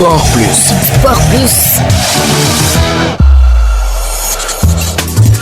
Sport Plus. Sport Plus.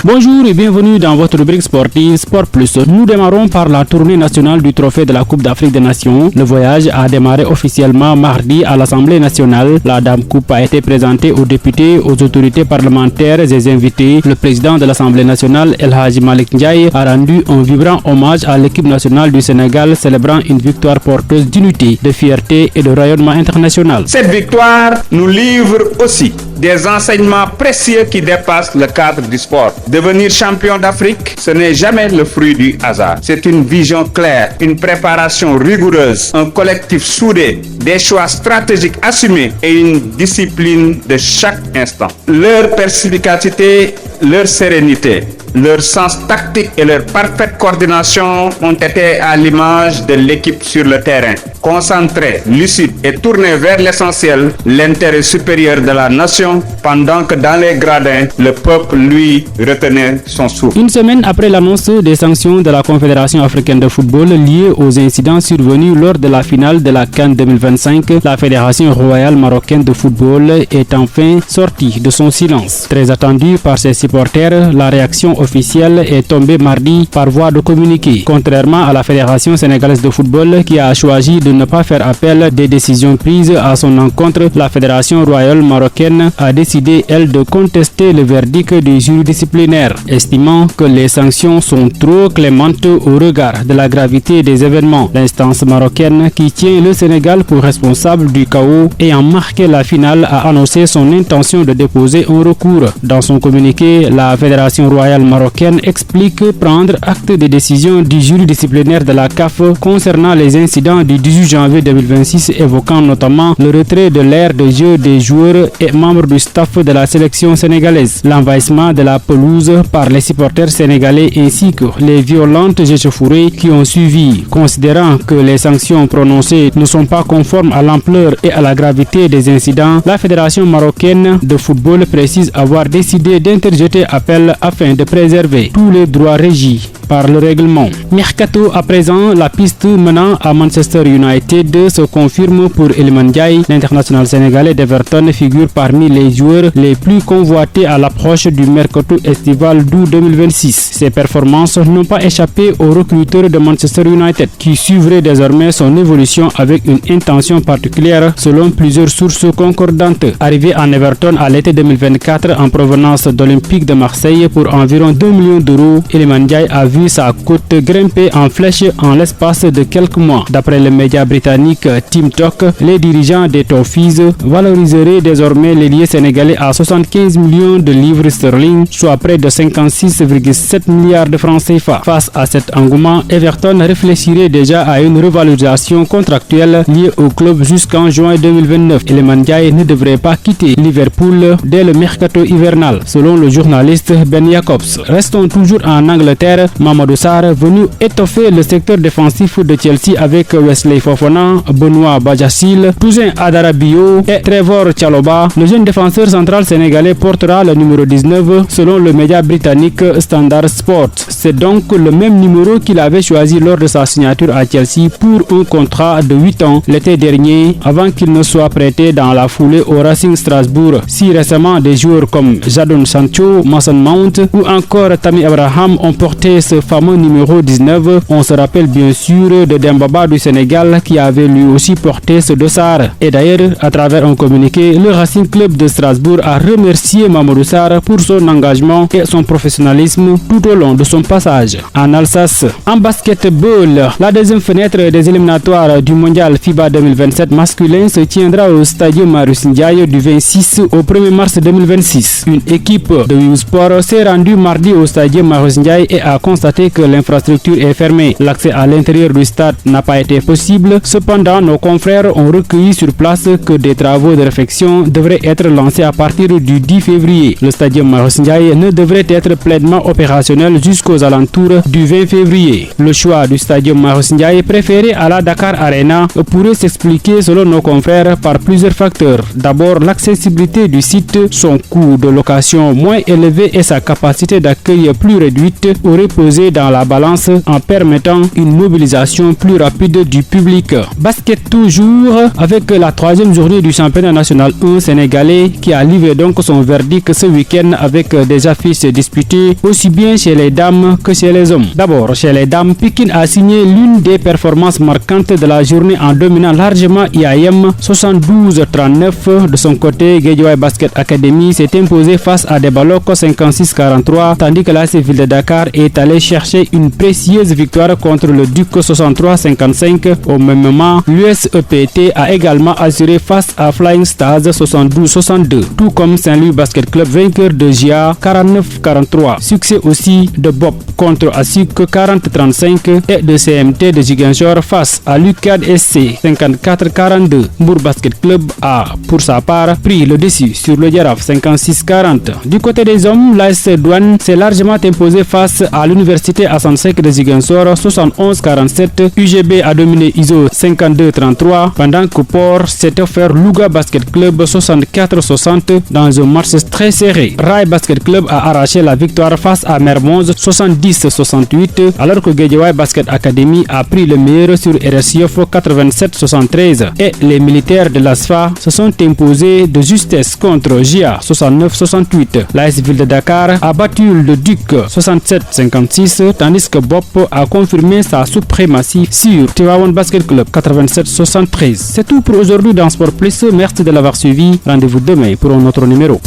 Bonjour et bienvenue dans votre rubrique sportive Sport Plus. Nous démarrons par la tournée nationale du trophée de la Coupe d'Afrique des Nations. Le voyage a démarré officiellement mardi à l'Assemblée nationale. La Dame Coupe a été présentée aux députés, aux autorités parlementaires et invités. Le président de l'Assemblée nationale, El Hadji Malick Ndiaye, a rendu un vibrant hommage à l'équipe nationale du Sénégal, célébrant une victoire porteuse d'unité, de fierté et de rayonnement international. Cette victoire nous livre aussi des enseignements précieux qui dépassent le cadre du sport. Devenir champion d'Afrique, ce n'est jamais le fruit du hasard. C'est une vision claire, une préparation rigoureuse, un collectif soudé, des choix stratégiques assumés et une discipline de chaque instant. Leur perspicacité, leur sérénité, leur sens tactique et leur parfaite coordination ont été à l'image de l'équipe sur le terrain. Concentrée, lucide et tournée vers l'essentiel, l'intérêt supérieur de la nation, pendant que dans les gradins, le peuple, lui, retenait son souffle. Une semaine après l'annonce des sanctions de la Confédération africaine de football liées aux incidents survenus lors de la finale de la CAN 2025, la Fédération royale marocaine de football est enfin sortie de son silence. Très attendue par ses supporters, la réaction officielle est tombée mardi par voie de communiqué. Contrairement à la Fédération sénégalaise de football qui a choisi de ne pas faire appel des décisions prises à son encontre, la Fédération royale marocaine a décidé, elle, de contester le verdict du jury disciplinaire, estimant que les sanctions sont trop clémentes au regard de la gravité des événements. L'instance marocaine qui tient le Sénégal pour responsable du chaos ayant marqué la finale a annoncé son intention de déposer un recours. Dans son communiqué, la Fédération royale marocaine explique prendre acte des décisions du jury disciplinaire de la CAF concernant les incidents du 18 janvier 2026, évoquant notamment le retrait de l'aire de jeu des joueurs et membres du staff de la sélection sénégalaise, l'envahissement de la pelouse par les supporters sénégalais ainsi que les violentes échauffourées qui ont suivi. Considérant que les sanctions prononcées ne sont pas conformes à l'ampleur et à la gravité des incidents, la Fédération marocaine de football précise avoir décidé d'interjeter appel afin de préserver tous les droits régis par le règlement. Mercato à présent, la piste menant à Manchester United se confirme pour Iliman Ndiaye. L'international sénégalais d'Everton figure parmi les joueurs les plus convoités à l'approche du mercato estival d'août 2026. Ses performances n'ont pas échappé aux recruteurs de Manchester United qui suivraient désormais son évolution avec une intention particulière selon plusieurs sources concordantes. Arrivé en Everton à l'été 2024 en provenance d'Olympique de Marseille pour environ 2 millions d'euros, Iliman Ndiaye a vu sa cote grimper en flèche en l'espace de quelques mois. D'après le média britannique Team Talk, les dirigeants des Toffees valoriseraient désormais l'ailier sénégalais à 75 millions de livres sterling, soit près de 56,7 milliards de francs CFA. Face à cet engouement, Everton réfléchirait déjà à une revalorisation contractuelle liée au club jusqu'en juin 2029. Iliman Ndiaye ne devrait pas quitter Liverpool dès le mercato hivernal, selon le journaliste Ben Jacobs. Restons toujours en Angleterre. Mamadou Sarr, venu étoffer le secteur défensif de Chelsea avec Wesley Fofana, Benoît Badiashile, Toussaint Adarabio et Trevor Chalobah. Le jeune défenseur central sénégalais portera le numéro 19 selon le média britannique Standard Sport. C'est donc le même numéro qu'il avait choisi lors de sa signature à Chelsea pour un contrat de 8 ans l'été dernier avant qu'il ne soit prêté dans la foulée au Racing Strasbourg. Si récemment des joueurs comme Jadon Sancho, Mason Mount ou encore Tammy Abraham ont porté ce fameux numéro 19, on se rappelle bien sûr de Dembaba du Sénégal qui avait lui aussi porté ce dossard. Et d'ailleurs, à travers un communiqué, le Racing Club de Strasbourg a remercié Mamadou Sarr pour son engagement et son professionnalisme tout au long de son passage en Alsace. En basketball, la deuxième fenêtre des éliminatoires du mondial FIBA 2027 masculin se tiendra au Stadium Marius Ndiaye du 26 au 1er mars 2026. Une équipe de U-Sport s'est rendue mardi au Stadium Marius Ndiaye et a constaté que l'infrastructure est fermée. L'accès à l'intérieur du stade n'a pas été possible. Cependant, nos confrères ont recueilli sur place que des travaux de réfection devraient être lancés à partir du 10 février. Le Stadium Marius Ndiaye ne devrait être pleinement opérationnel jusqu'aux alentours du 20 février. Le choix du Stadium Marius Ndiaye préféré à la Dakar Arena pourrait s'expliquer selon nos confrères par plusieurs facteurs. D'abord, l'accessibilité du site, son coût de location moins élevé et sa capacité d'accueil plus réduite auraient posé peser dans la balance en permettant une mobilisation plus rapide du public. Basket toujours avec la troisième journée du championnat national 1 sénégalais qui a livré donc son verdict ce week-end avec des affiches disputées aussi bien chez les dames que chez les hommes. D'abord, chez les dames, Pikine a signé l'une des performances marquantes de la journée en dominant largement IAM 72-39. De son côté, Guédiawaye Basket Academy s'est imposé face à des Baloks 56-43, tandis que l'AS Ville de Dakar est allé chercher une précieuse victoire contre le Duc 63-55. Au même moment, l'USEPT a également assuré face à Flying Stars 72-62, tout comme Saint-Louis Basket Club vainqueur de GIA 49-43. Succès aussi de Bob contre Asuk 40-35 et de CMT de Ziguinchor face à l'UCAD SC 54-42. Mbour Basket Club a, pour sa part, pris le dessus sur le Giraffe 56-40. Du côté des hommes, l'AS Douane s'est largement imposé face à l'Université Assane Seck de Ziguinchor 71-47. UGB a dominé ISO 52-33, pendant que Port s'est offert Louga Basket Club 64-60 dans un match très serré. Rai Basket Club a arraché la victoire face à Mermoz 70-68, alors que Guédiawaye Basket Academy a pris le meilleur sur RSIF 87-73 et les militaires de l'ASFA se sont imposés de justesse contre GIA 69-68. L'AS Ville de Dakar a battu le Duc 67-56, tandis que Bop a confirmé sa suprématie sur Tivaouane Basket Club 87-73. C'est tout pour aujourd'hui dans Sport Plus. Merci de l'avoir suivi. Rendez-vous demain pour un autre numéro.